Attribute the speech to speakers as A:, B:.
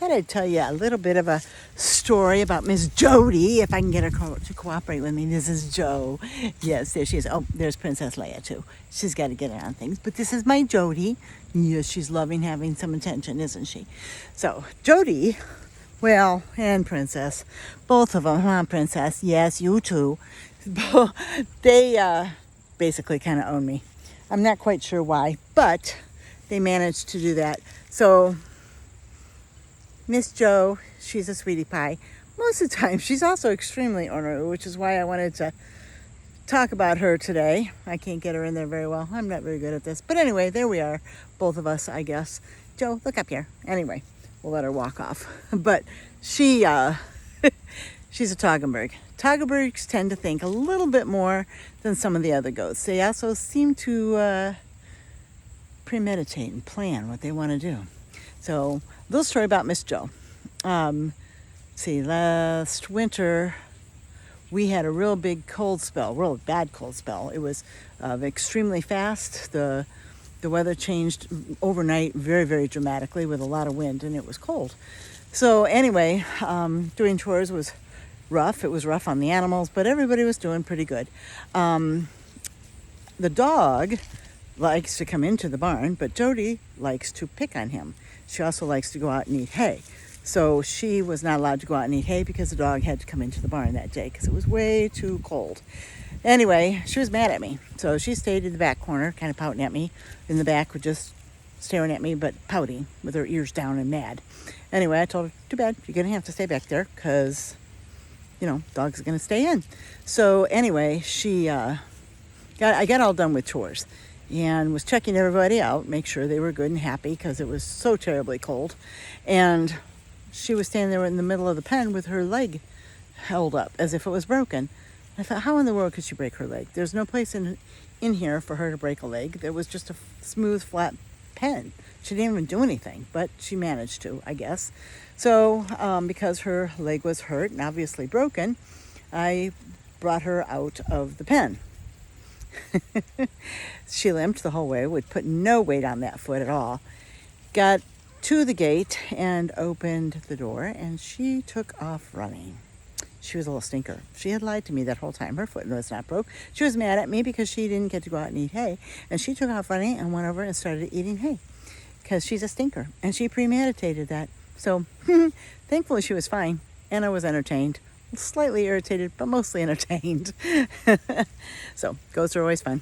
A: thought I'd tell you a little bit of a story about Miss Jodi, if I can get her to cooperate with me. This is Jo. Yes, there she is. Oh, there's Princess Leia, too. She's got to get in on things. But this is my Jodi. Yes, she's loving having some attention, isn't she? So, Jodi, well, and Princess, both of them, huh, Princess? Yes, you too. They basically kind of own me. I'm not quite sure why, but they managed to do that. So, Miss Jo, she's a sweetie pie. Most of the time, she's also extremely ornery, which is why I wanted to talk about her today. I can't get her in there very well. I'm not very good at this. But anyway, there we are. Both of us, I guess. Jo, look up here. Anyway, we'll let her walk off. But she's a Toggenburg. Toggenburgs tend to think a little bit more than some of the other goats. They also seem to premeditate and plan what they want to do. So, a little story about Miss Jo. Last winter we had a real big cold spell, real bad cold spell. It was extremely fast. The weather changed overnight very, very dramatically with a lot of wind, and it was cold. So anyway, doing chores was rough. It was rough on the animals, but everybody was doing pretty good. The dog likes to come into the barn, but Jodi likes to pick on him. She also likes to go out and eat hay. So she was not allowed to go out and eat hay because the dog had to come into the barn that day because it was way too cold. Anyway, she was mad at me. So she stayed in the back corner, kind of pouting at me. In the back, just staring at me, but pouting with her ears down and mad. Anyway, I told her, too bad, you're going to have to stay back there because, dogs are going to stay in. So anyway, I got all done with chores and was checking everybody out, make sure they were good and happy because it was so terribly cold. And she was standing there in the middle of the pen with her leg held up as if it was broken. I thought, how in the world could she break her leg? There's no place in here for her to break a leg. There was just a smooth, flat pen. She didn't even do anything, but she managed to, I guess. So because her leg was hurt and obviously broken, I brought her out of the pen. She limped the whole way, would put no weight on that foot at all. Got to the gate and opened the door, and she took off running. She was a little stinker. She had lied to me that whole time. Her foot was not broke. She was mad at me because she didn't get to go out and eat hay, and she took off running and went over and started eating hay because she's a stinker, and she premeditated that. So thankfully she was fine, and I was entertained. Slightly irritated, but mostly entertained. So, goats are always fun.